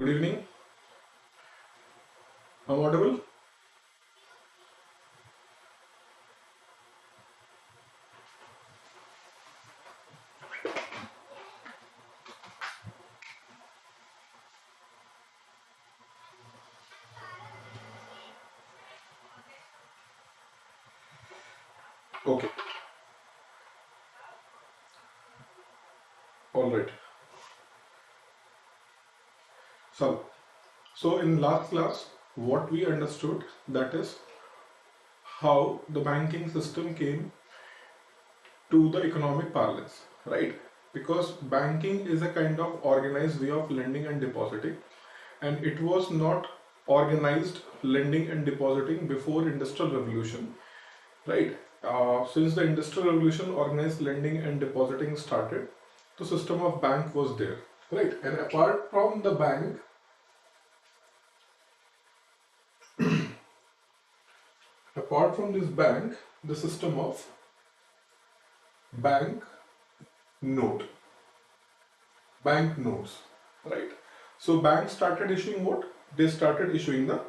Good evening. I'm audible? Okay. All right. So in last class, what we understood, that is how the banking system came to the economic parlance, right? Because banking is a kind of organized way of lending and depositing, and it was not organized lending and depositing before Industrial Revolution, right? Since the Industrial Revolution, organized lending and depositing started, the system of bank was there, right? And apart from the bank, apart from this bank, the system of bank note, bank notes, right? So banks started issuing what? They started issuing the,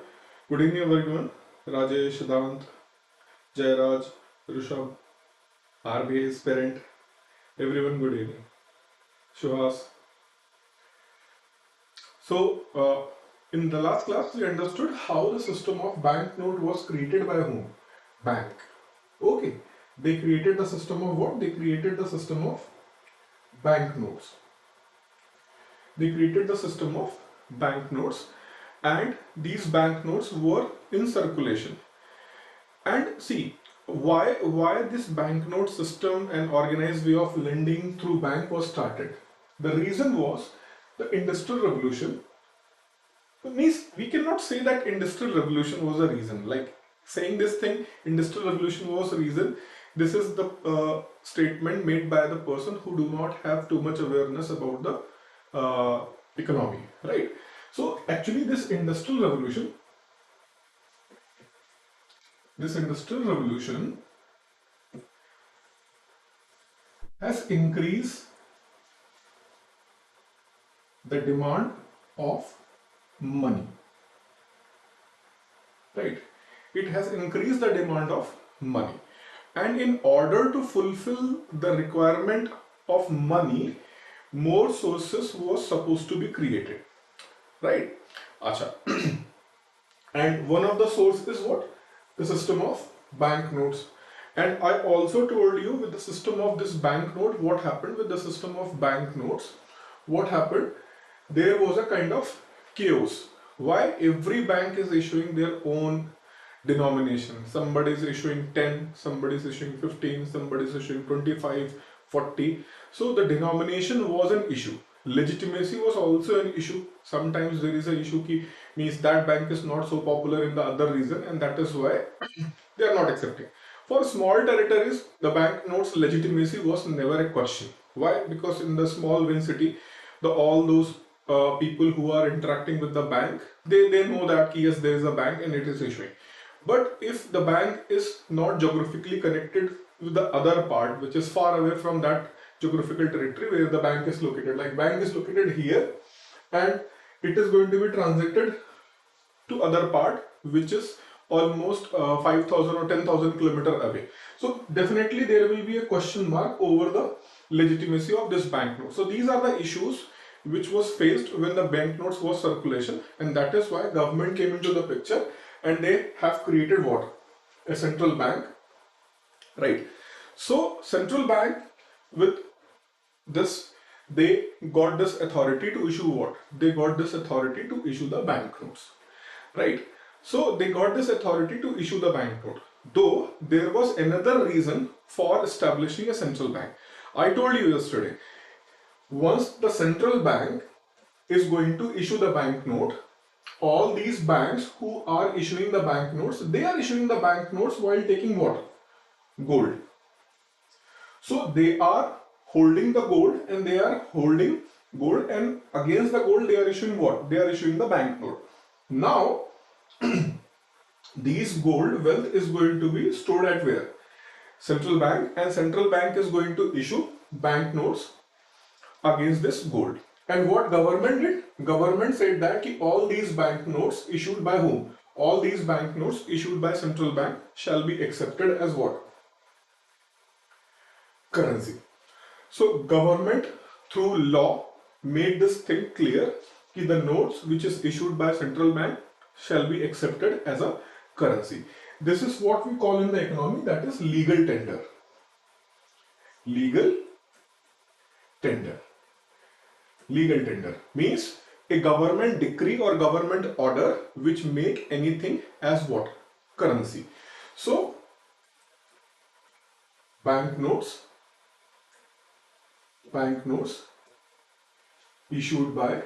good evening everyone, Rajesh, Siddhant, Jairaj, Rishabh, RBI's parent, everyone good evening. Shuhas. So in the last class we understood how the system of bank note was created by whom? Bank. Okay. They created the system of what? They created the system of banknotes. They created the system of banknotes, and these banknotes were in circulation. And see, why this banknote system and organized way of lending through bank was started? The reason was the Industrial Revolution. Means we cannot say that Industrial Revolution was a reason. Like saying this thing, Industrial Revolution was a reason. This is the statement made by the person who do not have too much awareness about the economy, right? So actually this Industrial Revolution has increased the demand of money, right? It has increased the demand of money, and in order to fulfill the requirement of money, more sources was supposed to be created, right? Acha. And one of the sources is what? The system of banknotes. And I also told you with the system of this banknote, what happened with the system of banknotes? What happened? There was a kind of chaos. Why? Every bank is issuing their own denomination. Somebody is issuing 10, somebody is issuing 15, somebody is issuing 25, 40. So the denomination was an issue. Legitimacy was also an issue. Sometimes there is an issue ki means that bank is not so popular in the other region, and that is why they are not accepting. For small territories, the banknotes legitimacy was never a question. Why? Because in the small win city, all those people who are interacting with the bank, they know that yes, there is a bank and it is issuing. But if the bank is not geographically connected with the other part, which is far away from that geographical territory where the bank is located, like bank is located here and it is going to be transacted to other part which is almost 5,000 or 10,000 kilometer away. So definitely there will be a question mark over the legitimacy of this banknote. So these are the issues which was faced when the banknotes was circulation, and that is why government came into the picture and they have created what? A central bank, right? So central bank with this, they got this authority to issue what? They got this authority to issue the banknotes, right? So they got this authority to issue the banknote. Though there was another reason for establishing a central bank. I told you yesterday, once the central bank is going to issue the banknote, all these banks who are issuing the banknotes, they are issuing the banknotes while taking what? Gold. So they are holding the gold and they are holding gold, and against the gold they are issuing what? They are issuing the banknote. Now these gold wealth is going to be stored at where? Central bank, and central bank is going to issue banknotes against this gold. And what government did? Government said that all these banknotes issued by whom? All these banknotes issued by central bank shall be accepted as what? Currency. So government through law made this thing clear that the notes which is issued by central bank shall be accepted as a currency. This is what we call in the economy, that is legal tender. Legal tender. Legal tender means a government decree or government order which make anything as what? Currency. So banknotes issued by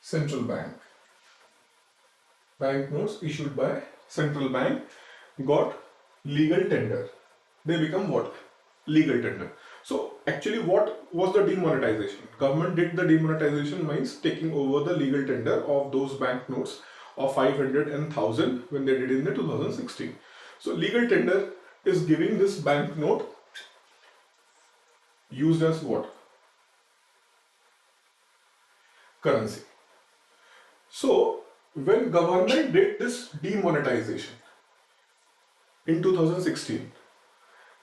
central bank. Banknotes issued by central bank got legal tender. They become what? Legal tender. So actually what was the demonetization? Government did the demonetization, means taking over the legal tender of those banknotes of 500 and 1000 when they did in the 2016. So legal tender is giving this banknote used as what? Currency. So when government did this demonetization in 2016,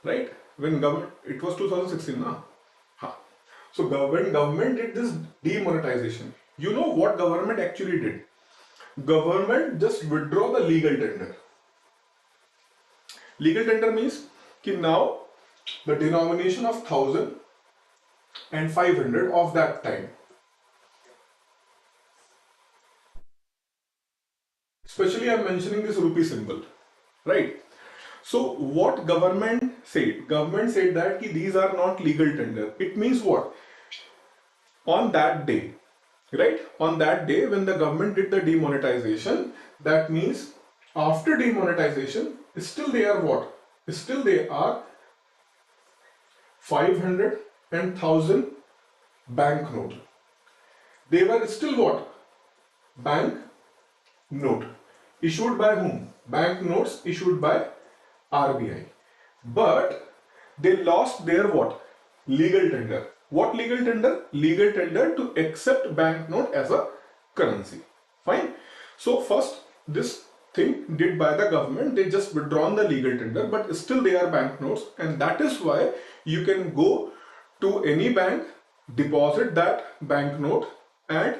right? When government, it was 2016 now. So when government did this demonetization, you know what government actually did? Government just withdraw the legal tender. Legal tender means कि now the denomination of 1000 and 500 of that time, especially I am mentioning this rupee symbol, right? So what government said? Government said that these are not legal tender. It means what? On that day, right? On that day when the government did the demonetization, that means after demonetization, still they are what? Still they are 500 and 1000 banknote. They were still what? Bank note. Issued by whom? Banknotes issued by RBI. But they lost their what? Legal tender. What legal tender? Legal tender to accept banknote as a currency. Fine. So first this thing did by the government, they just withdrawn the legal tender, but still they are banknotes, and that is why you can go to any bank, deposit that banknote, and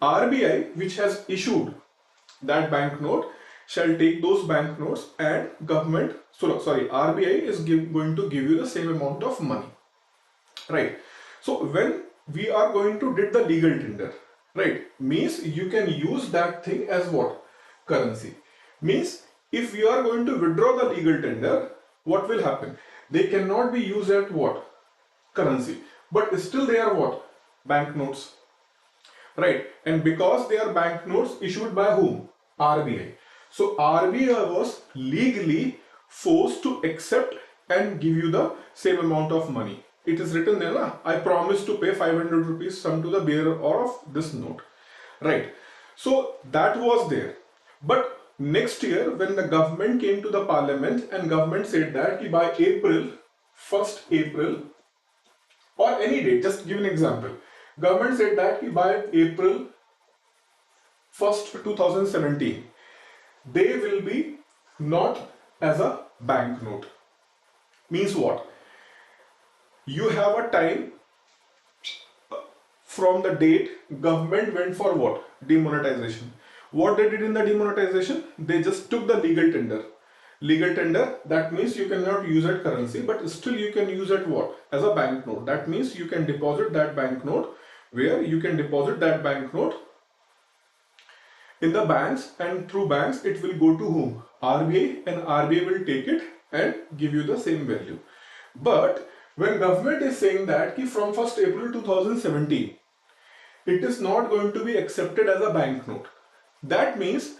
RBI, which has issued that banknote, shall take those banknotes, and government, RBI is going to give you the same amount of money, right? So when we are going to did the legal tender, right, means you can use that thing as what? Currency. Means if you are going to withdraw the legal tender, what will happen? They cannot be used at what? Currency. But still they are what? Banknotes. Right. And because they are banknotes issued by whom? RBI. So RBI was legally forced to accept and give you the same amount of money. It is written there, na? I promise to pay 500 rupees sum to the bearer of this note. Right. So that was there. But next year when the government came to the parliament and government said that by April, 1st April or any date, just give an example. Government said that by April 1st 2017, they will be not as a banknote. Means what? You have a time from the date government went for what? Demonetization. What they did in the demonetization? They just took the legal tender. Legal tender, that means you cannot use it currency, but still you can use it what? As a banknote. That means you can deposit that banknote, where you can deposit that banknote in the banks, and through banks it will go to whom? RBI, and RBI will take it and give you the same value. But when government is saying that from 1st April 2017, it is not going to be accepted as a banknote. That means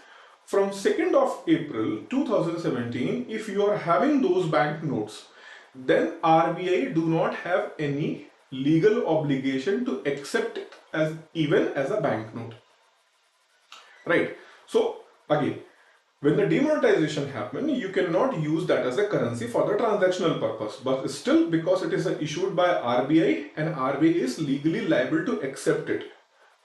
from 2nd of April 2017, if you are having those banknotes, then RBI do not have any legal obligation to accept it as even as a banknote. Right. So again, When the demonetization happened, you cannot use that as a currency for the transactional purpose. But still, because it is issued by RBI and RBI is legally liable to accept it.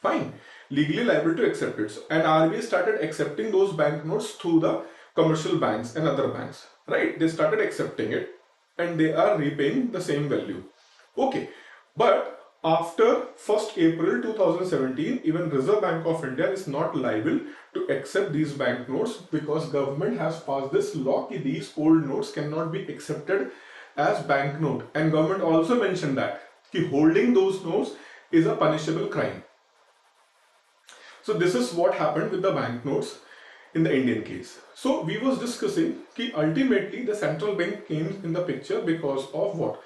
Fine. Legally liable to accept it. And RBI started accepting those banknotes through the commercial banks and other banks. Right? They started accepting it and they are repaying the same value. Okay. But after 1st April 2017, even Reserve Bank of India is not liable to accept these banknotes because government has passed this law that these old notes cannot be accepted as banknote. And government also mentioned that holding those notes is a punishable crime. So this is what happened with the banknotes in the Indian case. So we was discussing that ultimately the central bank came in the picture because of what?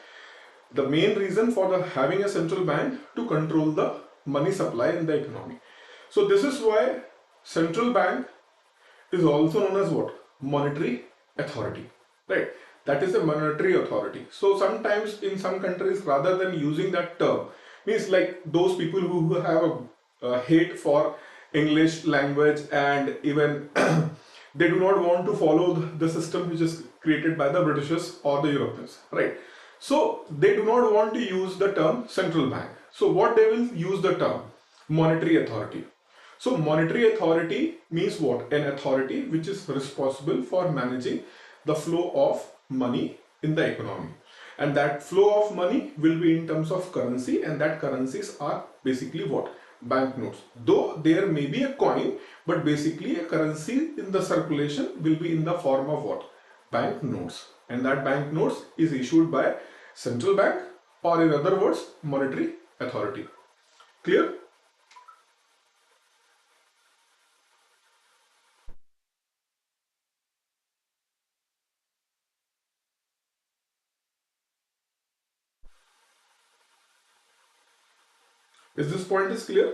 The main reason for having a central bank to control the money supply in the economy. So this is why central bank is also known as what? Monetary authority, right? That is a monetary authority. So sometimes in some countries, rather than using that term, means like those people who have a hate for English language and even they do not want to follow the system which is created by the Britishers or the Europeans, right? So they do not want to use the term central bank. So what they will use the term? Monetary authority. So monetary authority means what? An authority which is responsible for managing the flow of money in the economy. And that flow of money will be in terms of currency, and that currencies are basically what? Banknotes. Though there may be a coin, but basically a currency in the circulation will be in the form of what? Banknotes. And that banknotes is issued by central bank, or in other words, monetary authority. Clear? Is this point is clear?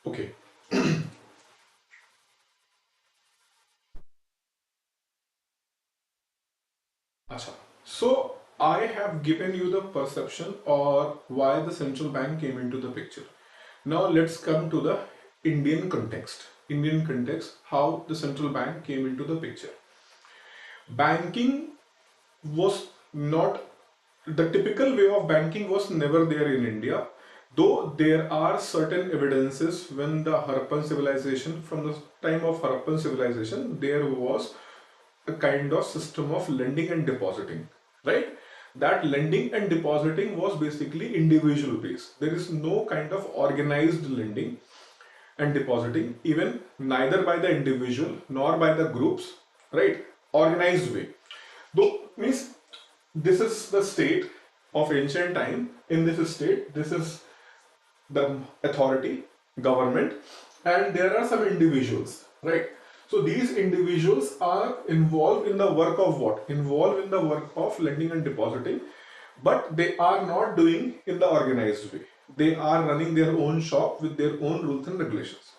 Okay. Acha. So I have given you the perception or why the central bank came into the picture. Now let's come to the Indian context. Indian context, how the central bank came into the picture. Banking was not, the typical way of banking was never there in India, though there are certain evidences when the Harappan civilization, from the time of Harappan civilization, there was a kind of system of lending and depositing, right? That lending and depositing was basically individual based. There is no kind of organized lending and depositing, even neither by the individual nor by the groups, right? Organized way. Though means this is the state of ancient time. In this state, this is the authority, government, and there are some individuals, right? So these individuals are involved in the work of what? Involved in the work of lending and depositing, but they are not doing in the organized way. They are running their own shop with their own rules and regulations.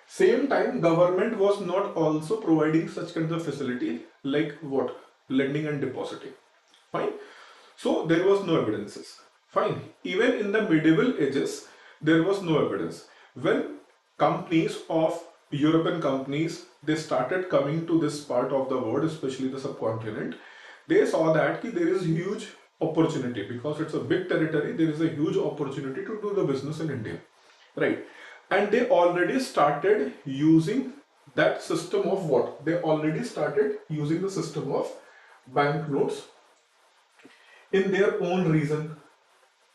Same time, government was not also providing such kinds of facility like what? Lending and depositing. Fine. So there was no evidences. Fine. Even in the medieval ages, there was no evidence. When companies of European companies, they started coming to this part of the world, especially the subcontinent, they saw that there is huge opportunity because it's a big territory. There is a huge opportunity to do the business in India, right? And they already started using that system of what? They already started using the system of banknotes in their own reason,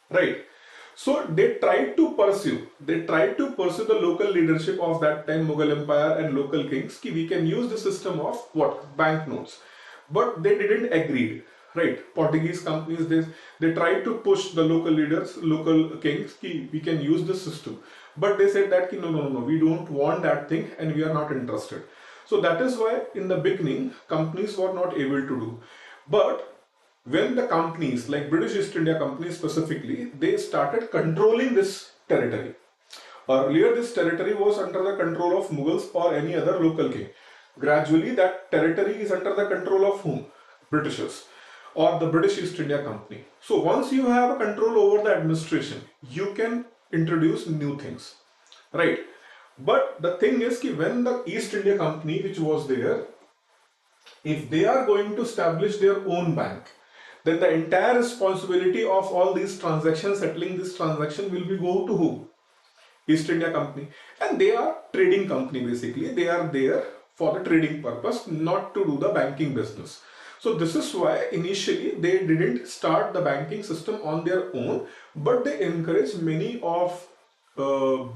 right? So they tried to pursue the local leadership of that time, Mughal Empire and local kings, ki we can use the system of what? Banknotes. But they didn't agree, right? Portuguese companies, they tried to push the local leaders, local kings, ki we can use this system. But they said that ki no, we don't want that thing and we are not interested. So that is why in the beginning, companies were not able to do. But when the companies like British East India Company specifically, they started controlling this territory. Earlier this territory was under the control of Mughals or any other local king. Gradually that territory is under the control of whom? Britishers or the British East India Company. So once you have a control over the administration, you can introduce new things, right? But the thing is that when the East India Company, which was there, if they are going to establish their own bank, then the entire responsibility of all these transactions, settling this transaction, will be go to who? East India Company. And they are trading company basically. They are there for the trading purpose, not to do the banking business. So this is why initially they didn't start the banking system on their own, but they encouraged many of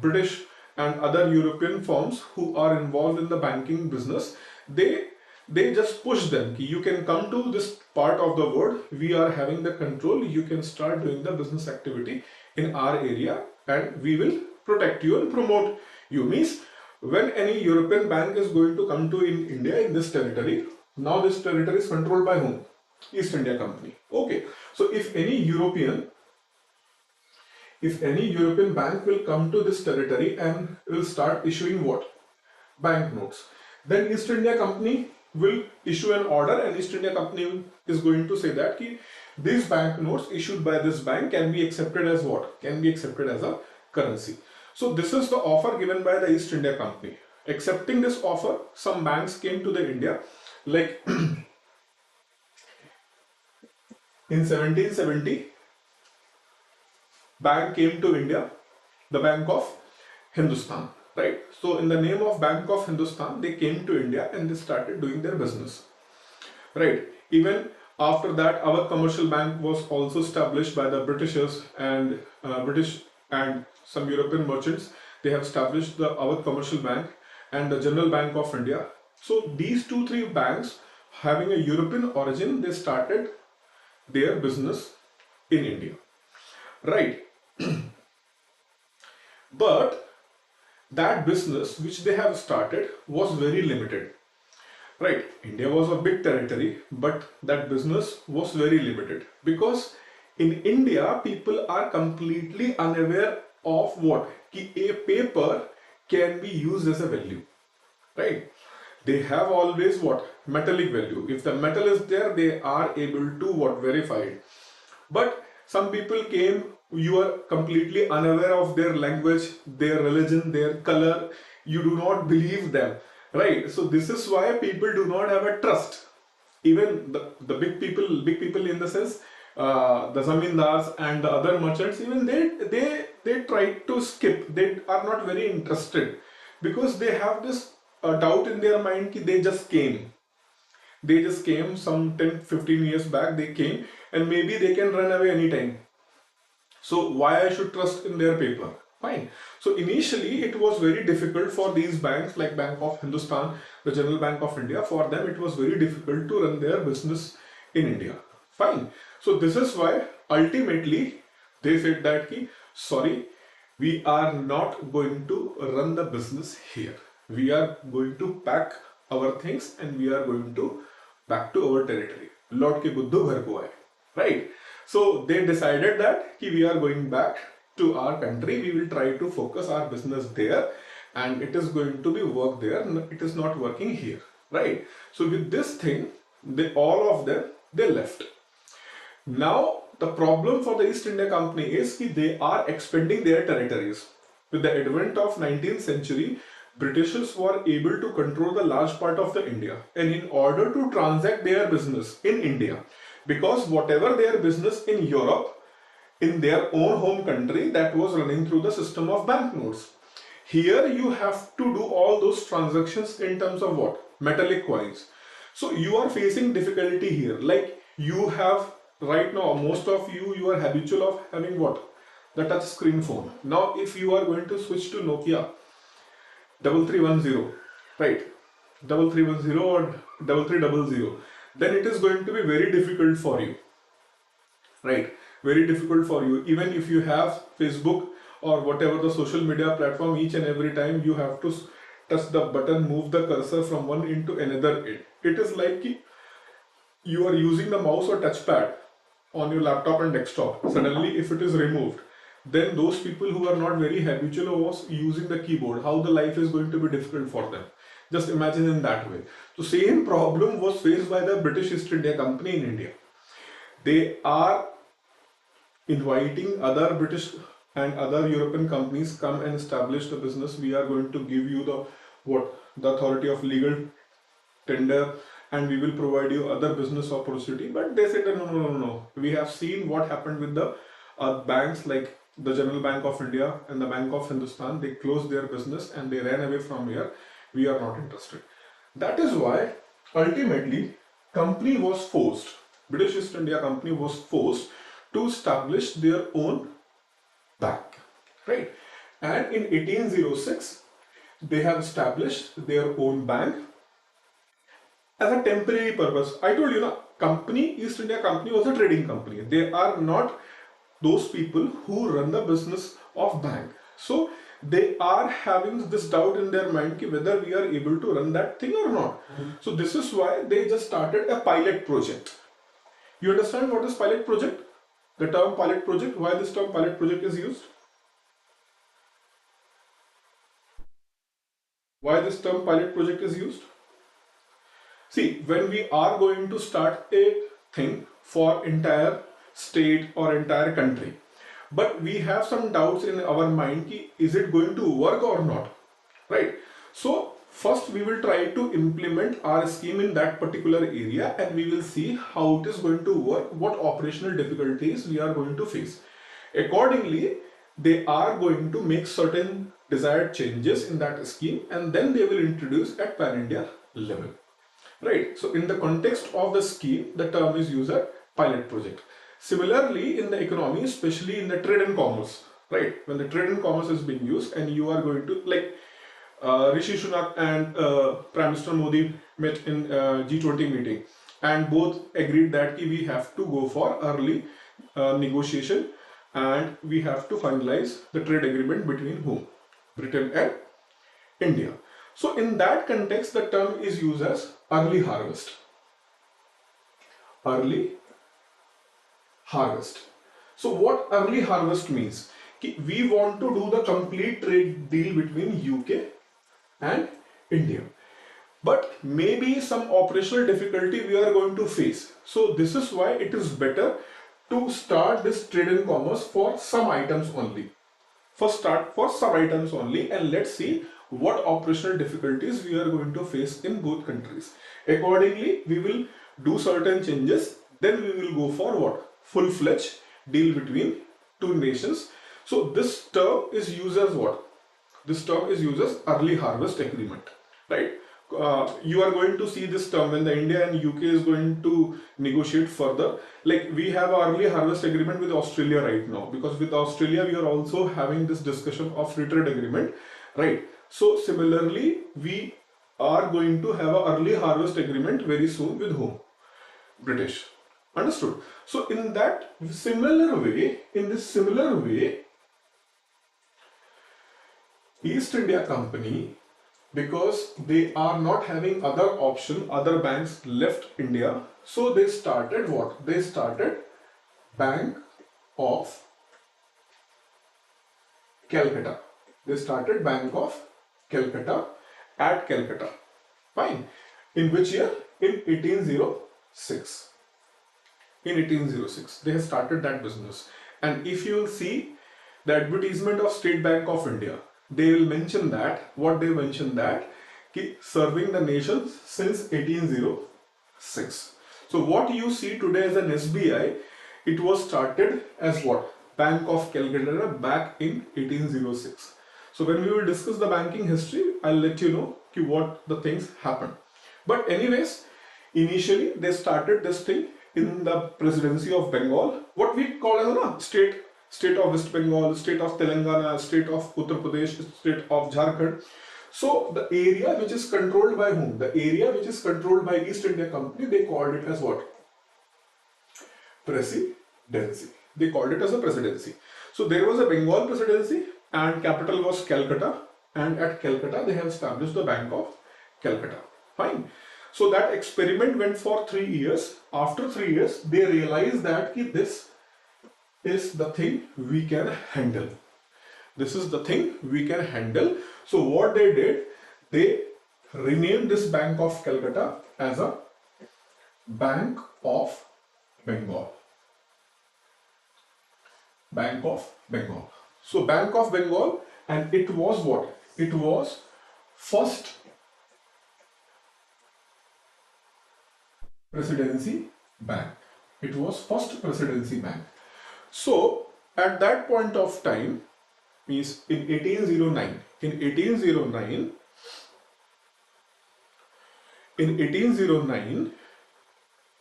British and other European firms who are involved in the banking business. They just push them. You can come to this part of the world. We are having the control. You can start doing the business activity in our area, and we will protect you and promote you. Means when any European bank is going to come to in India in this territory, now this territory is controlled by whom? East India Company. Okay. So if any European bank will come to this territory and will start issuing what? Banknotes. Then East India Company will issue an order, and East India Company is going to say that these banknotes issued by this bank can be accepted as what? Can be accepted as a currency. So this is the offer given by the East India Company. Accepting this offer, some banks came to the India, like in 1770, bank came to India, the Bank of Hindustan, right? So in the name of Bank of Hindustan, they came to India and they started doing their business, right? Even after that, our commercial bank was also established by the Britishers, and British and some European merchants. They have established our commercial bank and the General Bank of India. So these three banks having a European origin, they started their business in India, right? But that business which they have started was very limited, right? India was a big territory, but that business was very limited, because in India people are completely unaware of what? A paper can be used as a value, right? They have always what? Metallic value. If the metal is there, they are able to what? Verify it. But some people came, you are completely unaware of their language, their religion, their color, you do not believe them, right? So this is why people do not have a trust. Even the big people in the sense, the zamindars and the other merchants, even they try to skip. They are not very interested, because they have this doubt in their mind that they just came some 10-15 years back. They came, and maybe they can run away anytime. So why I should trust in their paper? Fine. So initially it was very difficult for these banks like Bank of Hindustan, the General Bank of India. For them it was very difficult to run their business in India. Fine. So this is why ultimately they said that sorry, we are not going to run the business here. We are going to pack our things and we are going to back to our territory. Lord ke buddhu ghar ko aaye. Right? So they decided that we are going back to our country. We will try to focus our business there, and it is going to be work there. It is not working here. Right? So with this thing, all of them, they left. Now the problem for the East India Company is that they are expanding their territories. With the advent of 19th century, Britishers were able to control the large part of the India, and in order to transact their business in India, because whatever their business in Europe, in their own home country, that was running through the system of banknotes. Here you have to do all those transactions in terms of what? Metallic coins. So you are facing difficulty here. Like you have right now, most of you are habitual of having what? The touch screen phone. Now if you are going to switch to Nokia 3310, right? 3310 or 3300, then it is going to be very difficult for you, right? Very difficult for you. Even if you have Facebook or whatever the social media platform, each and every time you have to touch the button, move the cursor from one end to another end. It is like you are using the mouse or touchpad on your laptop and desktop. Suddenly if it is removed, then those people who are not very habitual of using the keyboard, how the life is going to be difficult for them. Just imagine in that way. So same problem was faced by the British East India Company in India. They are inviting other British and other European companies, come and establish the business. We are going to give you the authority of legal tender, and we will provide you other business opportunity. But they said no. We have seen what happened with the banks like the General Bank of India and the Bank of Hindustan. They closed their business and they ran away from here. We are not interested. That is why ultimately British East India Company was forced to establish their own bank, right? And in 1806 they have established their own bank as a temporary purpose. I told you, East India Company was a trading company. They are not those people who run the business of bank. So they are having this doubt in their mind whether we are able to run that thing or not. So this is why they just started a pilot project. You understand what is pilot project? The term pilot project, why this term pilot project is used? Why this term pilot project is used? See, when we are going to start a thing for entire state or entire country, but we have some doubts in our mind, is it going to work or not, right? So first we will try to implement our scheme in that particular area, and we will see how it is going to work, what operational difficulties we are going to face. Accordingly, they are going to make certain desired changes in that scheme, and then they will introduce at pan-India level. Right, so in the context of the scheme, the term is used as pilot project. Similarly, in the economy, especially in the trade and commerce, right, when the trade and commerce is being used and you are going to, like Rishi Sunak and Prime Minister Modi met in G20 meeting, and both agreed that we have to go for early negotiation and we have to finalize the trade agreement between whom? Britain and India. So in that context, the term is used as early harvest. Early harvest. So what early harvest means? We want to do the complete trade deal between UK and India. But maybe some operational difficulty we are going to face. So this is why it is better to start this trade and commerce for some items only. First start for some items only, and let's see what operational difficulties we are going to face in both countries. Accordingly, we will do certain changes, then we will go for what? Full-fledged deal between two nations. So this term is used as what? This term is used as early harvest agreement, right? You are going to see this term when the India and UK is going to negotiate further. Like we have an early harvest agreement with Australia right now, because with Australia we are also having this discussion of free trade agreement, right? So similarly, we are going to have an early harvest agreement very soon with whom? British. Understood? So in that similar way, East India Company, because they are not having other option, other banks left India, so they started what? They started Bank of Calcutta. They started Bank of Calcutta at Calcutta. Fine. In which year? In 1806. In 1806, they have started that business. And if you will see the advertisement of State Bank of India, they will mention that, what they mention that, serving the nation since 1806. So what you see today as an SBI, it was started as what? Bank of Calcutta back in 1806. So when we will discuss the banking history, I'll let you know what the things happened. But anyways, initially they started this thing in the presidency of Bengal, what we call as a state of West Bengal, state of Telangana, state of Uttar Pradesh, state of Jharkhand. So the area which is controlled by whom? The area which is controlled by East India Company, they called it as what? Presidency. They called it as a presidency. So there was a Bengal presidency and capital was Calcutta, and at Calcutta they have established the Bank of Calcutta. Fine. So that experiment went for 3 years. After 3 years, they realized that this is the thing we can handle. This is the thing we can handle. So what they did, they renamed this Bank of Calcutta as a Bank of Bengal. Bank of Bengal. So Bank of Bengal, and it was what? It was first presidency bank. It was first presidency bank. So at that point of time, means in 1809, in 1809,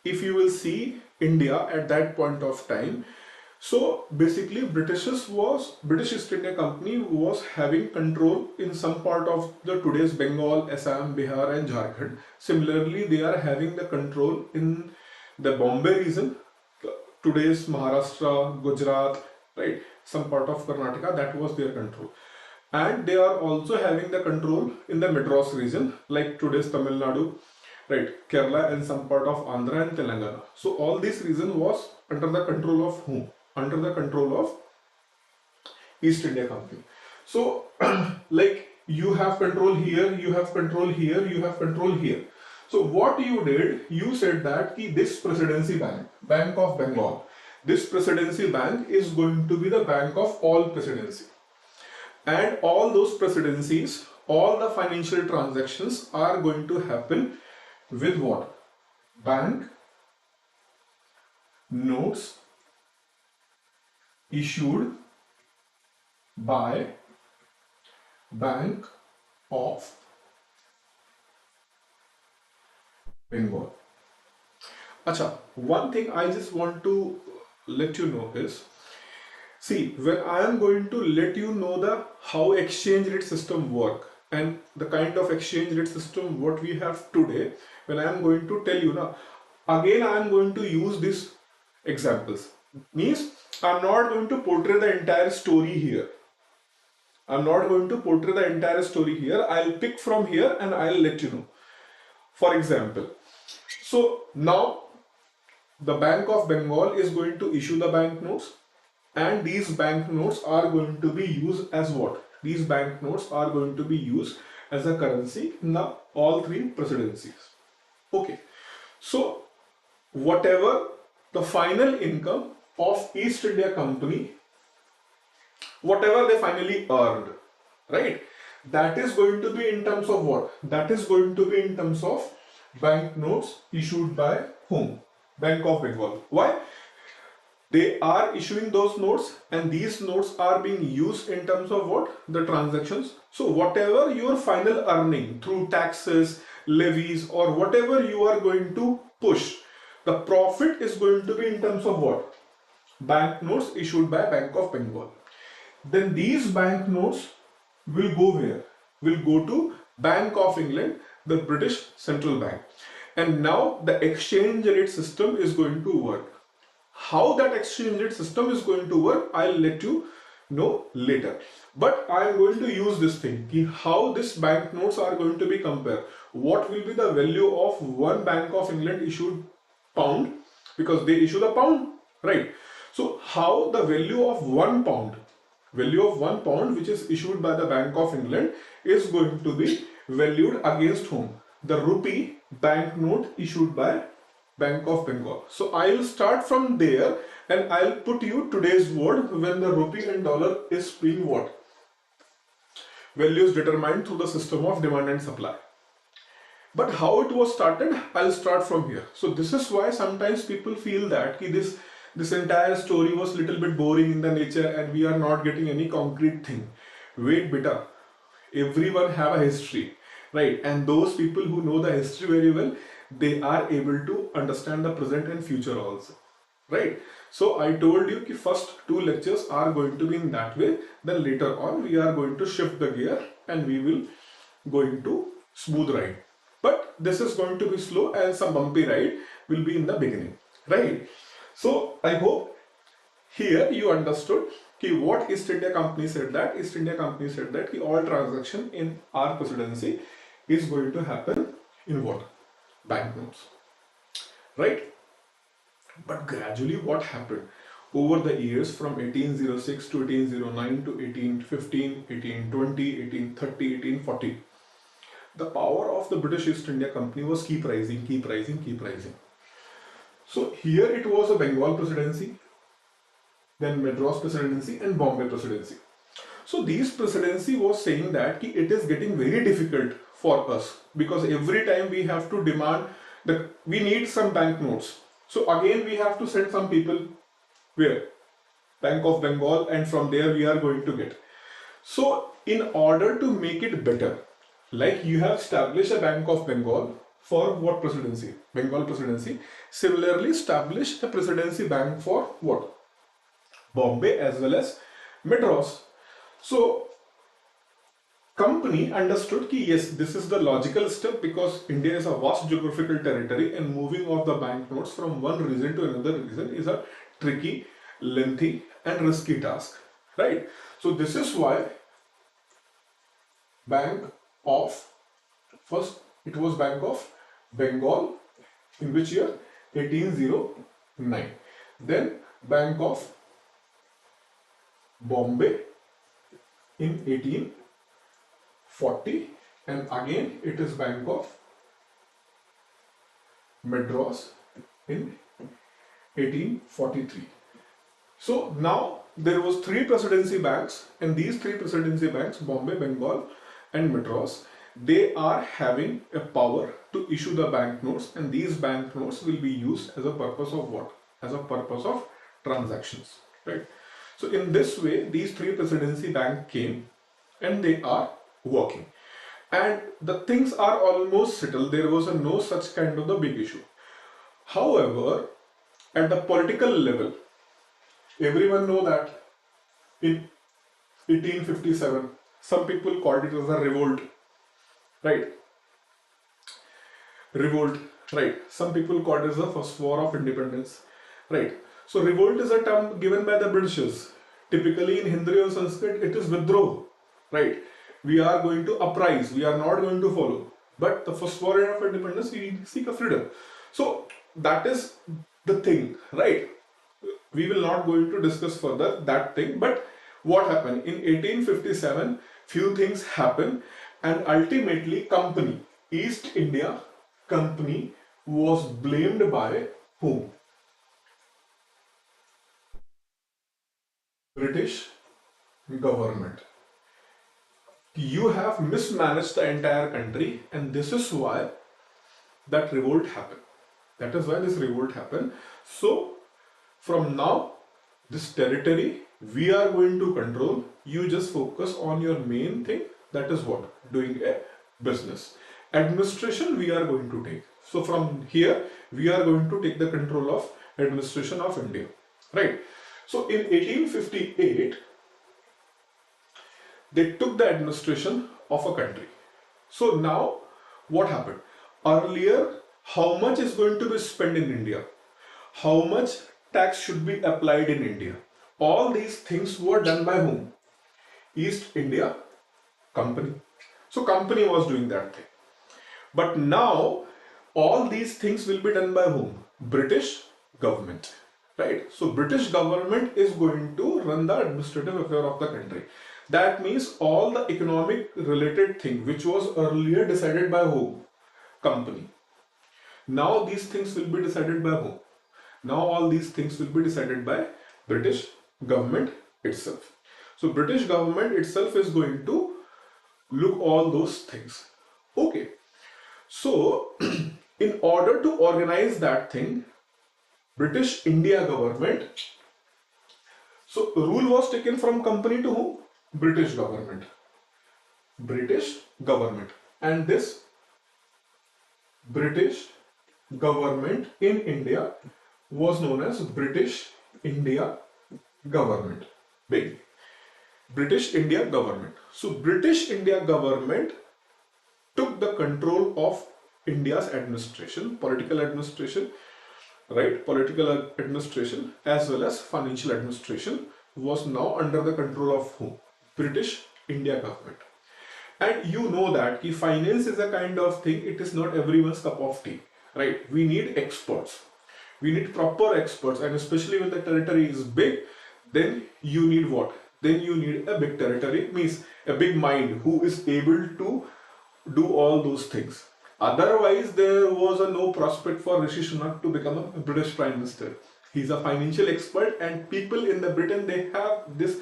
if you will see India at that point of time, so basically British East India Company was having control in some part of the today's Bengal, Assam, Bihar and Jharkhand. Similarly, they are having the control in the Bombay region, today's Maharashtra, Gujarat, right, some part of Karnataka, that was their control. And they are also having the control in the Madras region, like today's Tamil Nadu, right, Kerala and some part of Andhra and Telangana. So all this region was under the control of whom? Under the control of East India Company. So like you have control here, you have control here, you have control here. So what you did, you said that this presidency bank, Bank of Bengal, this presidency bank is going to be the bank of all presidency. And all those presidencies, all the financial transactions are going to happen with what? Bank notes issued by Bank of Bengal. Acha, one thing I just want to let you know is, see, when I am going to let you know the how exchange rate system work and the kind of exchange rate system what we have today, when I am going to tell you now, again I am going to use these examples. Means I am not going to portray the entire story here. I am not going to portray the entire story here. I'll pick from here and I'll let you know. For example, so now the Bank of Bengal is going to issue the bank notes, and these bank notes are going to be used as what? These bank notes are going to be used as a currency in all three presidencies. Okay, so whatever the final income of East India Company, whatever they finally earned, right, that is going to be in terms of what? That is going to be in terms of bank notes issued by whom? Bank of Bengal. Why? They are issuing those notes, and these notes are being used in terms of what? The transactions. So whatever your final earning through taxes, levies, or whatever you are going to push, the profit is going to be in terms of what? Bank notes issued by Bank of Bengal. Then these bank notes will go where? Will go to Bank of England, the British Central Bank. And now the exchange rate system is going to work. How that exchange rate system is going to work, I'll let you know later. But I am going to use this thing, how this bank notes are going to be compared. What will be the value of one Bank of England issued pound, because they issue the pound, right? So how the value of one pound which is issued by the Bank of England is going to be valued against whom? The rupee banknote issued by Bank of Bengal. So I will start from there and I'll put you today's word when the rupee and dollar is being what? Values determined through the system of demand and supply. But how it was started, I'll start from here. So this is why sometimes people feel that this entire story was little bit boring in the nature and we are not getting any concrete thing. Wait, beta, everyone have a history, right? And those people who know the history very well, they are able to understand the present and future also, right? So I told you that first two lectures are going to be in that way, then later on we are going to shift the gear and we will going to smooth ride. But this is going to be slow and some bumpy ride will be in the beginning, right? So I hope here you understood what East India Company said, that East India Company said that all transaction in our presidency is going to happen in what? Banknotes, right? But gradually what happened over the years from 1806 to 1809 to 1815, 1820, 1830, 1840, the power of the British East India Company was keep rising, keep rising, keep rising. So here it was a Bengal presidency, then Madras presidency and Bombay presidency. So these presidency was saying that it is getting very difficult for us because every time we have to demand that we need some banknotes. So again we have to send some people where? Bank of Bengal, and from there we are going to get. So in order to make it better, like you have established a Bank of Bengal for what presidency? Bengal presidency. Similarly establish a presidency bank for what? Bombay as well as Madras. So company understood ki yes, this is the logical step because India is a vast geographical territory and moving of the banknotes from one region to another region is a tricky, lengthy and risky task, right? So this is why first it was Bank of Bengal in which year? 1809. Then Bank of Bombay in 1840, and again it is Bank of Madras in 1843. So now there was 3 presidency banks, and these 3 presidency banks, Bombay, Bengal and Madras, they are having a power to issue the banknotes, and these banknotes will be used as a purpose of what? As a purpose of transactions, right? So in this way these 3 presidency bank came and they are working, and the things are almost settled. There was no such kind of the big issue. However, at the political level, everyone know that in 1857 some people called it as a revolt, right? Revolt, right? Some people called it as the first war of independence, right? So revolt is a term given by the Britishers. Typically in Hindi or Sanskrit it is withdraw, right? We are going to uprise, we are not going to follow. But the first war of independence, we seek a freedom. So that is the thing, right? We will not going to discuss further that thing. But what happened in 1857? Few things happen, and ultimately company, East India Company, was blamed by whom? British government. You have mismanaged the entire country, and this is why that revolt happened. That is why this revolt happened. So from now, this territory we are going to control. You just focus on your main thing, that is what? Doing a business. Administration we are going to take. So from here we are going to take the control of administration of India, right? So in 1858 they took the administration of a country. So now what happened? Earlier, how much is going to be spent in India? How much tax should be applied in India? All these things were done by whom? East India Company. So company was doing that thing. But now all these things will be done by whom? British government, right? So British government is going to run the administrative affair of the country. That means all the economic related thing which was earlier decided by whom? Company. Now these things will be decided by whom? Now all these things will be decided by British government itself. So British government itself is going to look all those things. Okay. So in order to organize that thing, British India government, so rule was taken from company to whom? British government. British government. And this British government in India was known as British India government. Big. British India government. So British India government took the control of India's administration, political administration, right? Political administration as well as financial administration was now under the control of whom? British India government. And you know that finance is a kind of thing, it is not everyone's cup of tea, right? We need experts. We need proper experts, and especially when the territory is big, then you need what? Then you need a big territory, means a big mind who is able to do all those things. Otherwise, there was a no prospect for Rishi Sunak to become a British Prime Minister. He's a financial expert, and people in the Britain, they have this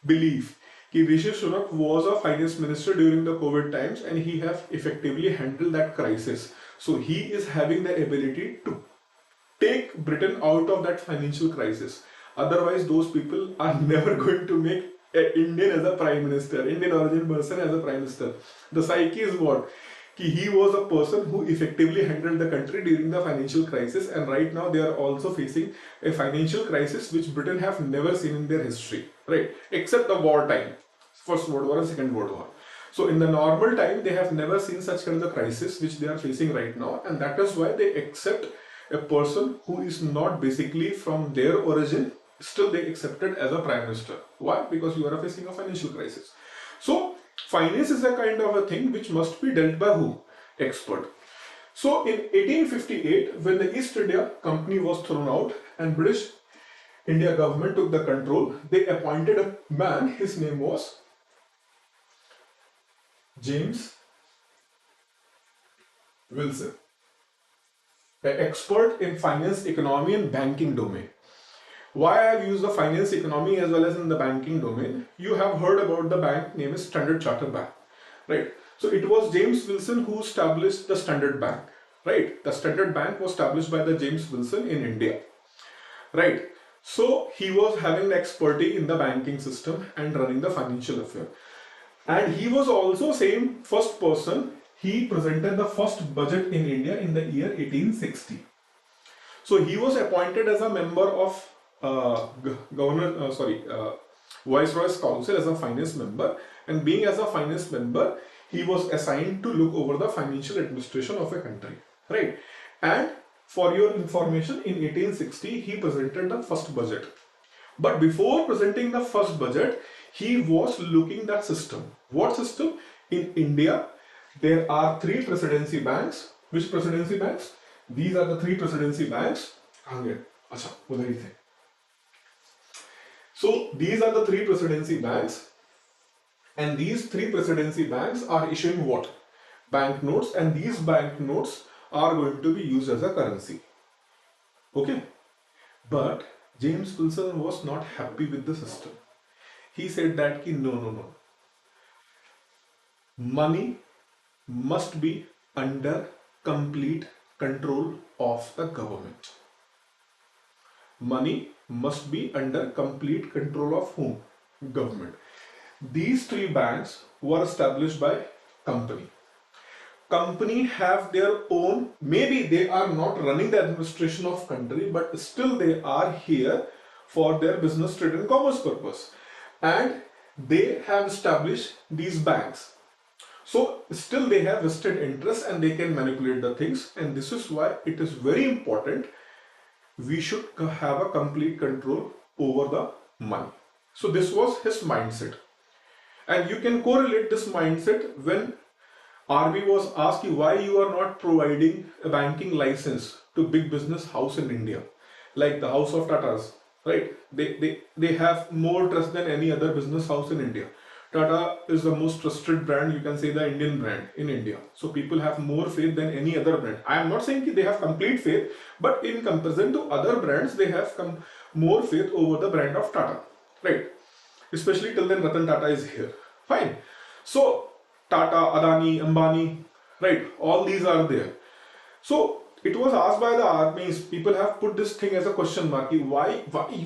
belief that Rishi Sunak was a finance minister during the COVID times, and he has effectively handled that crisis. So he is having the ability to take Britain out of that financial crisis. Otherwise, those people are never going to make an Indian as a prime minister, Indian origin person as a prime minister. The psyche is what? He was a person who effectively handled the country during the financial crisis, and right now they are also facing a financial crisis which Britain have never seen in their history, right? Except the wartime, First World War and Second World War. So in the normal time, they have never seen such kind of crisis which they are facing right now, and that is why they accept a person who is not basically from their origin, still they accepted as a prime minister. Why? Because you are facing a financial crisis. So finance is a kind of a thing which must be dealt by who? Expert. So in 1858, when the East India Company was thrown out and British India government took the control, they appointed a man, his name was James Wilson, an expert in finance, economy and banking domain. Why I have used the finance, economy as well as in the banking domain? You have heard about the bank name is Standard Chartered Bank, right? So it was James Wilson who established the Standard Bank, right? The Standard Bank was established by the James Wilson in India, right? So he was having the expertise in the banking system and running the financial affair. And he was also same first person. He presented the first budget in India in the year 1860. So he was appointed as a member of Viceroy's Council as a finance member, and being as a finance member, he was assigned to look over the financial administration of a country, right? And for your information, in 1860 he presented the first budget. But before presenting the first budget, he was looking that system. What system? In India, there are three presidency banks. Which presidency banks? These are the three presidency banks. So these are the three presidency banks, and these three presidency banks are issuing what? Banknotes, and these banknotes are going to be used as a currency. Okay, but James Wilson was not happy with the system. He said that no. Money must be under complete control of the government. Money must be under complete control of whom? Government. These three banks were established by company. Company have their own, maybe they are not running the administration of country, but still they are here for their business, trade and commerce purpose. And they have established these banks. So still they have vested interest and they can manipulate the things, and this is why it is very important we should have a complete control over the money. So this was his mindset, and you can correlate this mindset when RBI was asked why you are not providing a banking license to big business house in India, like the house of Tatas, right? They have more trust than any other business house in India. Tata is the most trusted brand, you can say the Indian brand in India. So people have more faith than any other brand. I am not saying they have complete faith, but in comparison to other brands, they have more faith over the brand of Tata, right? Especially till then Ratan Tata is here. Fine. So Tata, Adani, Ambani, right? All these are there. So it was asked by the armies, people have put this thing as a question mark, why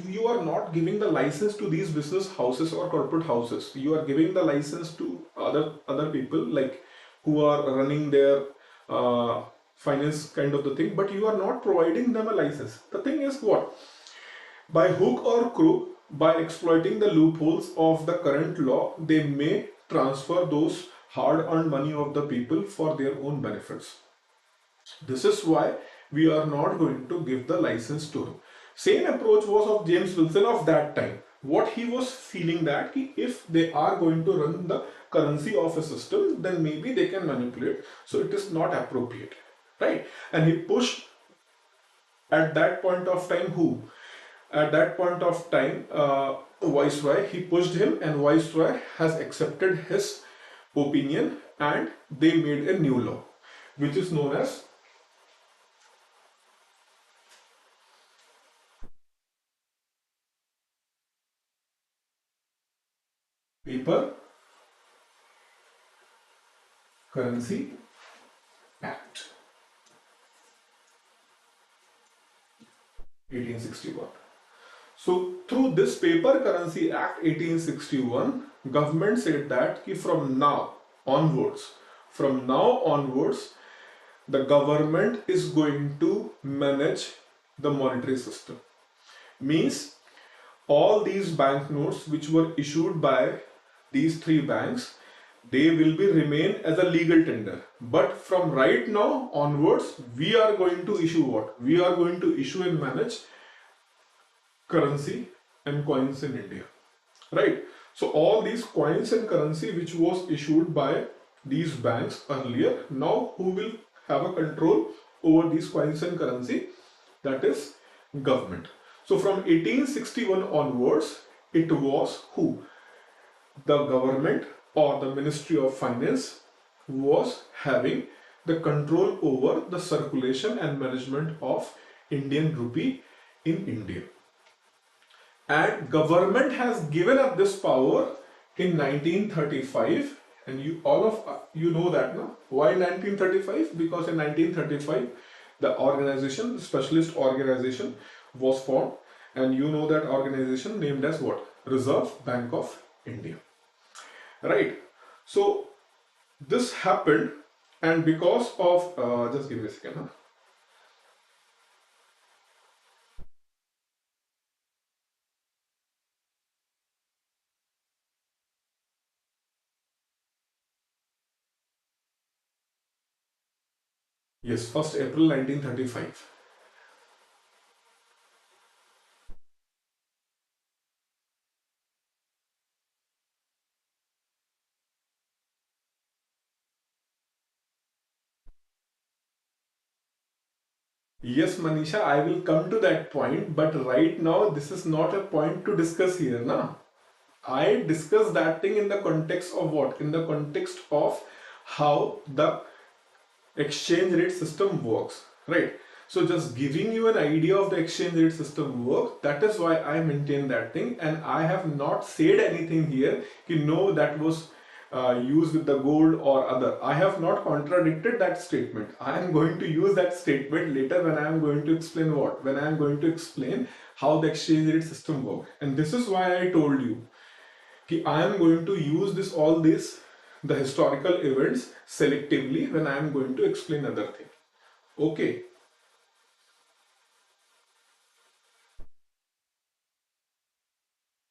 you are not giving the license to these business houses or corporate houses? You are giving the license to other people like who are running their finance kind of the thing, but you are not providing them a license. The thing is what? By hook or crook, by exploiting the loopholes of the current law, they may transfer those hard-earned money of the people for their own benefits. This is why we are not going to give the license to him. Same approach was of James Wilson of that time. What he was feeling that if they are going to run the currency of a system, then maybe they can manipulate. So it is not appropriate, right? And he pushed at that point of time who? At that point of time, Viceroy, he pushed him, and Viceroy has accepted his opinion, and they made a new law which is known as Paper Currency Act 1861. So through this Paper Currency Act 1861, government said that from now onwards, the government is going to manage the monetary system. Means all these banknotes which were issued by these three banks, they will be remain as a legal tender. But from right now onwards, we are going to issue what? We are going to issue and manage currency and coins in India, right? So all these coins and currency which was issued by these banks earlier, now who will have a control over these coins and currency? That is government. So from 1861 onwards, it was who? The government or the Ministry of Finance was having the control over the circulation and management of Indian rupee in India. And government has given up this power in 1935, and you all of you know that now. Why 1935? Because in 1935 the organization, the specialist organization was formed, and you know that organization named as what? Reserve Bank of India, right? So this happened, and because of just give me a second, huh? Yes, 1st April 1935. Yes, Manisha, I will come to that point, but right now this is not a point to discuss here, na? I discuss that thing in the context of what? In the context of how the exchange rate system works, right? So just giving you an idea of the exchange rate system work, that is why I maintain that thing, and I have not said anything here, you know, that was used with the gold or other. I have not contradicted that statement. I am going to use that statement later when I am going to explain what? When I am going to explain how the exchange rate system works. And this is why I told you that I am going to use the historical events selectively when I am going to explain other thing. Okay.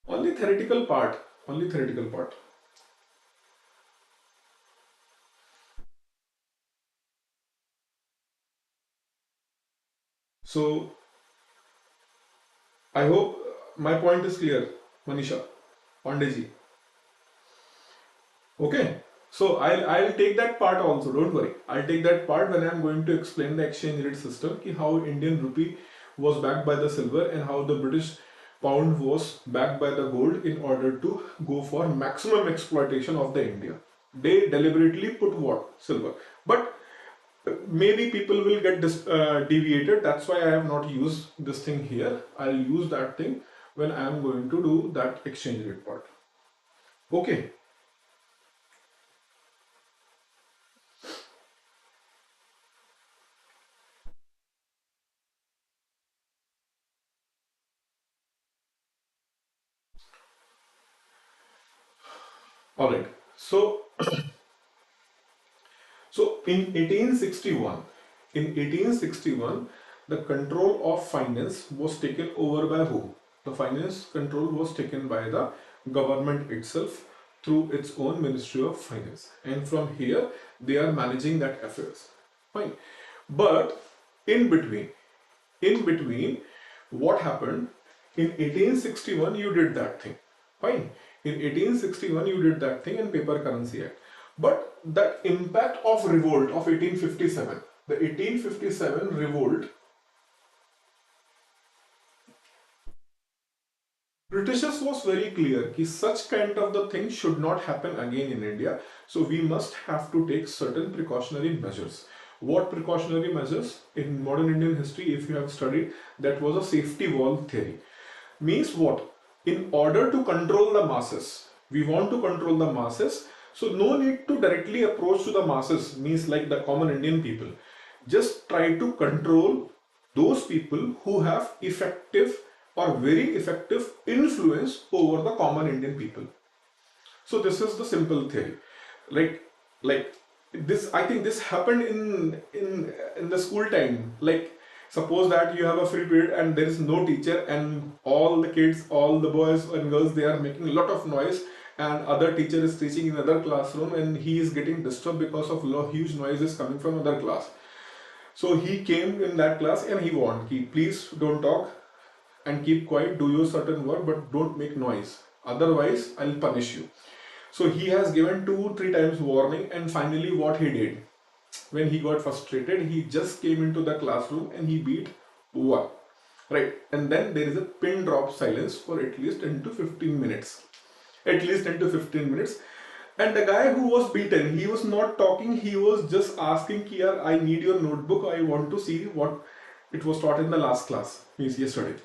Only theoretical part. Only theoretical part. So I hope my point is clear, Manisha, Pandeji. Okay. So I'll take that part also. Don't worry. I'll take that part when I'm going to explain the exchange rate system, ki how Indian rupee was backed by the silver and how the British pound was backed by the gold in order to go for maximum exploitation of the India. They deliberately put what? Silver. But maybe people will get deviated. That's why I have not used this thing here. I'll use that thing when I am going to do that exchange rate part. Okay. All right. So in 1861, the control of finance was taken over by who? The finance control was taken by the government itself through its own Ministry of Finance, and from here they are managing that affairs. Fine. But in between, what happened? In 1861 you did that thing. Fine. In 1861 you did that thing in Paper Currency Act. But that impact of revolt of 1857, the 1857 revolt, Britishers was very clear that such kind of the thing should not happen again in India. So we must have to take certain precautionary measures. What precautionary measures? In modern Indian history, if you have studied, that was a safety valve theory. Means what? In order to control the masses, we want to control the masses. So no need to directly approach to the masses, means like the common Indian people. Just try to control those people who have effective or very effective influence over the common Indian people. So this is the simple theory. Like like this, I think this happened in the school time. Like suppose that you have a free period and there is no teacher and all the kids, all the boys and girls, they are making a lot of noise, and other teacher is teaching in another classroom and he is getting disturbed because of huge noises coming from other class. So he came in that class and he warned, please don't talk and keep quiet, do your certain work, but don't make noise. Otherwise, I'll punish you. So he has given 2-3 times warning, and finally what he did, when he got frustrated, he just came into the classroom and he beat one. Right? And then there is a pin drop silence for at least 10 to 15 minutes. At least 10 to 15 minutes. And the guy who was beaten, he was not talking, he was just asking, Kiya, I need your notebook, I want to see what it was taught in the last class, means yesterday.